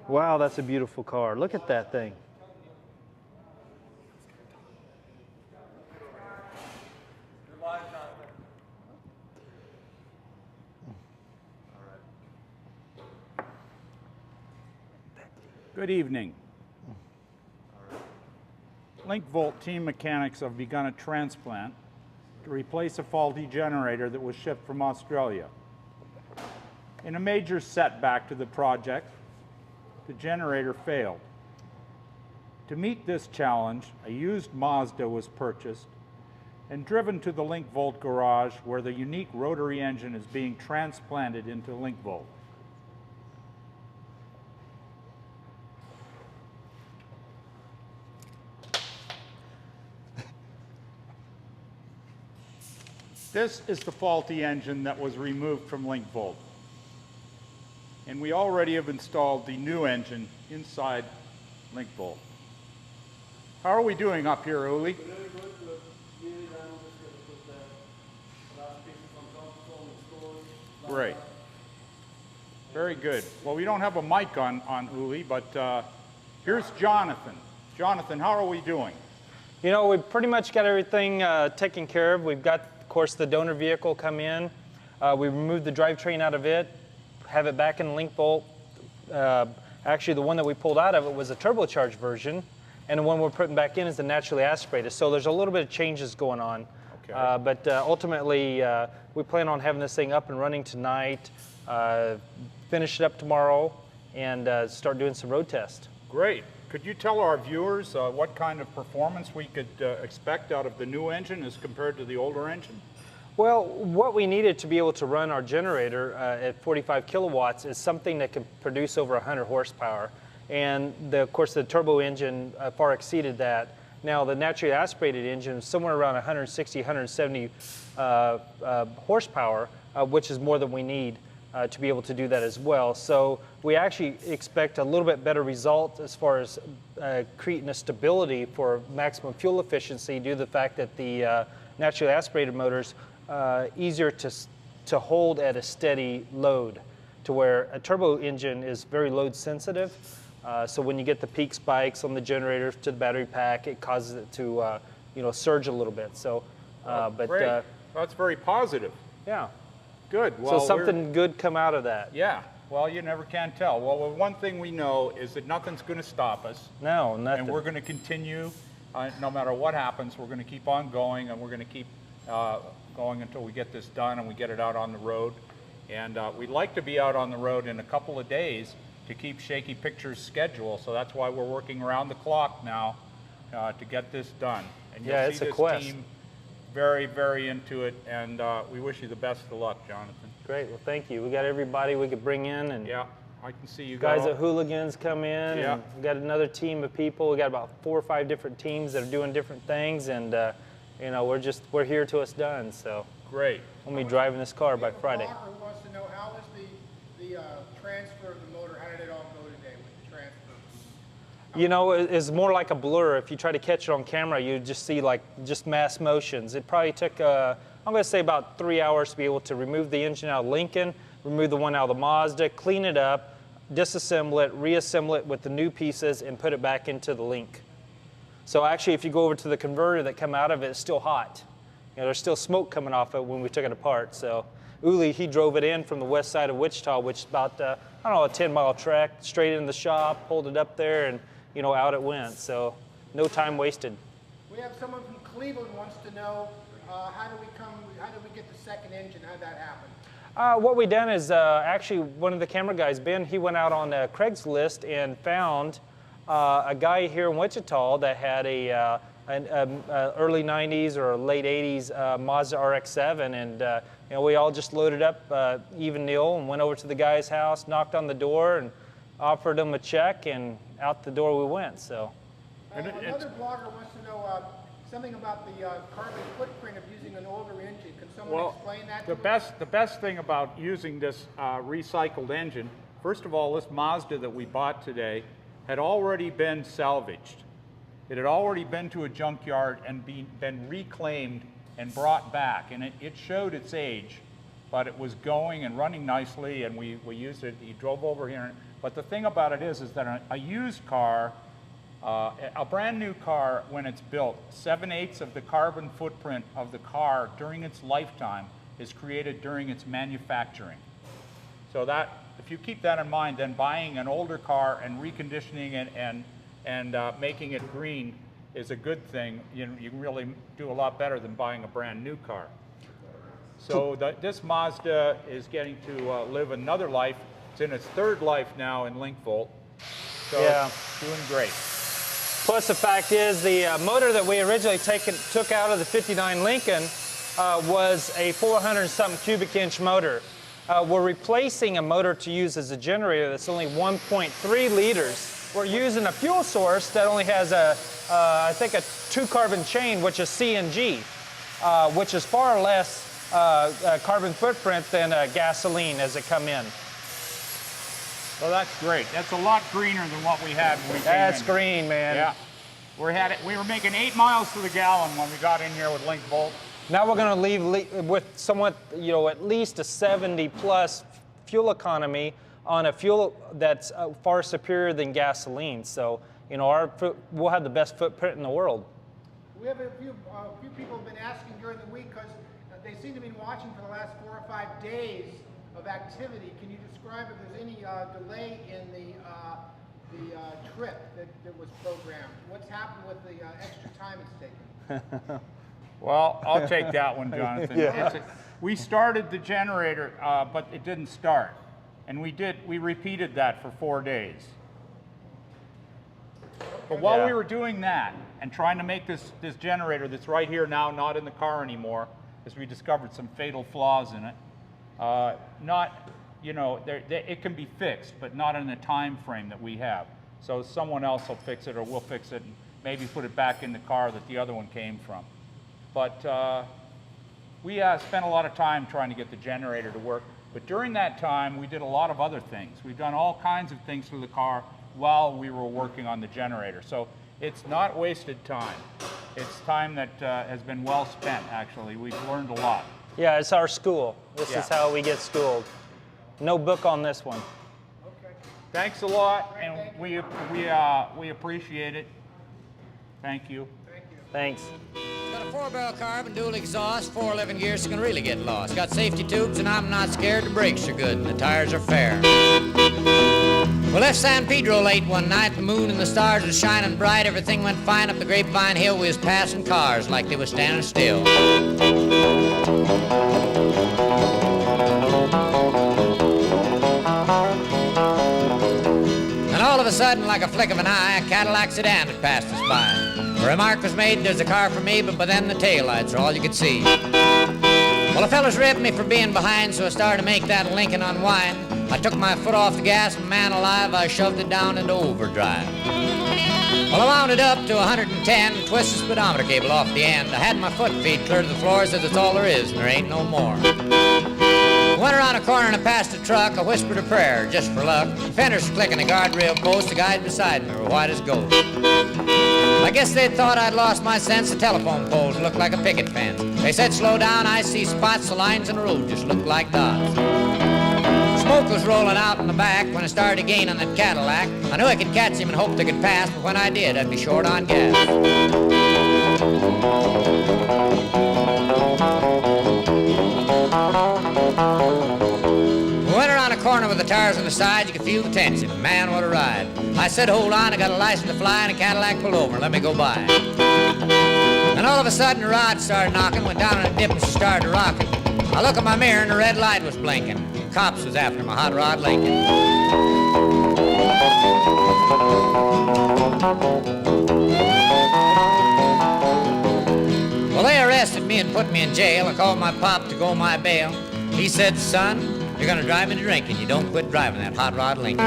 Wow, that's a beautiful car. Look at that thing. Good evening. Lincvolt team mechanics have begun a transplant to replace a faulty generator that was shipped from Australia. In a major setback to the project, the generator failed. To meet this challenge, a used Mazda was purchased and driven to the Lincvolt garage where the unique rotary engine is being transplanted into Lincvolt. This is the faulty engine that was removed from Lincvolt. And we already have installed the new engine inside Lincvolt. How are we doing up here, Uli? Very good. We're nearly done. Just going to put the last pieces on top of all the stores. Great. Very good. Well, we don't have a mic on Uli, but here's Jonathan. Jonathan, how are we doing? You know, we've pretty much got everything taken care of. We've got, of course, the donor vehicle come in. We removed the drivetrain out of it, have it back in Lincvolt. Actually, the one that we pulled out of it was a turbocharged version, and the one we're putting back in is the naturally aspirated. So there's a little bit of changes going on. Okay. But ultimately, we plan on having this thing up and running tonight, finish it up tomorrow, and start doing some road tests. Great. Could you tell our viewers what kind of performance we could expect out of the new engine as compared to the older engine? Well, what we needed to be able to run our generator at 45 kilowatts is something that can produce over 100 horsepower. And of course, the turbo engine far exceeded that. Now, the naturally aspirated engine is somewhere around 160, 170 horsepower, which is more than we need to be able to do that as well. So we actually expect a little bit better result as far as creating a stability for maximum fuel efficiency due to the fact that the naturally aspirated motors easier to hold at a steady load, to where a turbo engine is very load sensitive. So when you get the peak spikes on the generator to the battery pack, it causes it to surge a little bit. So, great. That's very positive. Yeah. Good. Well, so something good come out of that. Yeah. Well, you never can tell. Well, one thing we know is that nothing's going to stop us. No, nothing. And we're going to continue, no matter what happens, we're going to keep on going, and we're going to keep going until we get this done and we get it out on the road. And we'd like to be out on the road in a couple of days to keep Shakey Pictures' schedule. So that's why we're working around the clock now to get this done. And you'll yeah, see it's a this quest. Team very, very into it, and we wish you the best of luck, Jonathan. Great. Well, thank you. We got everybody we could bring in, and yeah, I can see you guys at Hooligans come in. Yeah. And we got another team of people. We got about 4 or 5 different teams that are doing different things, and we're here till it's done. So great. I'm gonna be driving this car by Friday. Who wants to know how was the transfer of the motor? How did it all go today with the transfer? You know, it's more like a blur. If you try to catch it on camera, you just see just mass motions. It probably took, I'm going to say about 3 hours to be able to remove the engine out of Lincoln, remove the one out of the Mazda, clean it up, disassemble it, reassemble it with the new pieces, and put it back into the Link. So actually, if you go over to the converter that come out of it, it's still hot. There's still smoke coming off it when we took it apart. So Uli, he drove it in from the west side of Wichita, which is about, a 10-mile trek, straight in the shop, pulled it up there, and out it went. So no time wasted. We have someone from Cleveland wants to know how did we get the second engine? How did that happen? What we done is actually one of the camera guys, Ben, he went out on Craigslist and found a guy here in Wichita that had an early 90s or late 80s Mazda RX-7, and we all just loaded up even Neil and went over to the guy's house, knocked on the door, and offered him a check, and out the door we went. So another blogger wants to know something about the carbon footprint of using an older engine. Can someone explain that to us? The best thing about using this recycled engine, first of all, this Mazda that we bought today had already been salvaged. It had already been to a junkyard and been reclaimed and brought back, and it showed its age, but it was going and running nicely, and we used it. He drove over here But the thing about it is that a used car, a brand new car, when it's built, 7/8 of the carbon footprint of the car during its lifetime is created during its manufacturing. So that, if you keep that in mind, then buying an older car and reconditioning it and making it green is a good thing. You can really do a lot better than buying a brand new car. So this Mazda is getting to live another life. It's in its 3rd life now in Lincvolt. So Yeah. it's doing great. Plus the fact is the motor that we originally took out of the 59 Lincoln was a 400-something cubic inch motor. We're replacing a motor to use as a generator that's only 1.3 liters. We're using a fuel source that only has I think a 2-carbon chain, which is CNG, which is far less carbon footprint than gasoline as it come in. Well, that's great. That's a lot greener than what we had when we came That's in. green, man. Yeah. We were making 8 miles to the gallon when we got in here with Lincvolt. Now we're going to leave with somewhat, at least a 70+ fuel economy on a fuel that's far superior than gasoline. So, we'll have the best footprint in the world. We have a few people have been asking during the week because they seem to be watching for the last 4 or 5 days of activity. Can you describe if there's any delay in the trip that was programmed? What's happened with the extra time it's taken? Well, I'll take that one, Jonathan. Yeah. We started the generator, but it didn't start. And we repeated that for 4 days. But while we were doing that and trying to make this generator that's right here now, not in the car anymore, as we discovered some fatal flaws in it, it can be fixed, but not in the time frame that we have. So someone else will fix it, or we'll fix it and maybe put it back in the car that the other one came from. But we spent a lot of time trying to get the generator to work. But during that time, we did a lot of other things. We've done all kinds of things to the car while we were working on the generator. So it's not wasted time. It's time that has been well spent, actually. We've learned a lot. Yeah, it's our school. This is how we get schooled. No book on this one. Okay. Thanks a lot, and we appreciate it. Thank you. Thanks. Got a 4-barrel carb and dual exhaust, 411 gears, so you can really get lost. Got safety tubes and I'm not scared. The brakes are good and the tires are fair. We left San Pedro late one night. The moon and the stars were shining bright. Everything went fine up the Grapevine Hill. We was passing cars like they was standing still. And all of a sudden, like a flick of an eye, a Cadillac sedan had passed us by. A remark was made, there's a car for me, but by then the taillights are all you could see. Well, the fellas ripped me for being behind, so I started to make that Lincoln unwind. I took my foot off the gas, and man alive, I shoved it down into overdrive. Well, I wound it up to 110 and twisted the speedometer cable off the end. I had my foot feet clear to the floor, said that's all there is, and there ain't no more. Went around a corner and I passed a truck. I whispered a prayer just for luck. Fenders clicking, the guardrail post, the guys beside me were white as ghost. I guess they thought I'd lost my sense. The telephone poles looked like a picket fence. They said, slow down, I see spots. The lines in the road just looked like dots. Smoke was rolling out in the back when I started to gain on that Cadillac. I knew I could catch him and hoped I could pass, but when I did, I'd be short on gas. Went around a corner with the tires on the side, you could feel the tension. Man, what a ride. I said, hold on, I got a license to fly, and a Cadillac pulled over, let me go by. And all of a sudden, the rod started knocking, went down in a dip, and she started rocking. I look at my mirror, and the red light was blinking. Cops was after my hot rod Lincoln. Well, they arrested me and put me in jail. I called my pop to go my bail. He said, son, you're gonna drive me to drinking. You don't quit driving that hot rod Lincoln.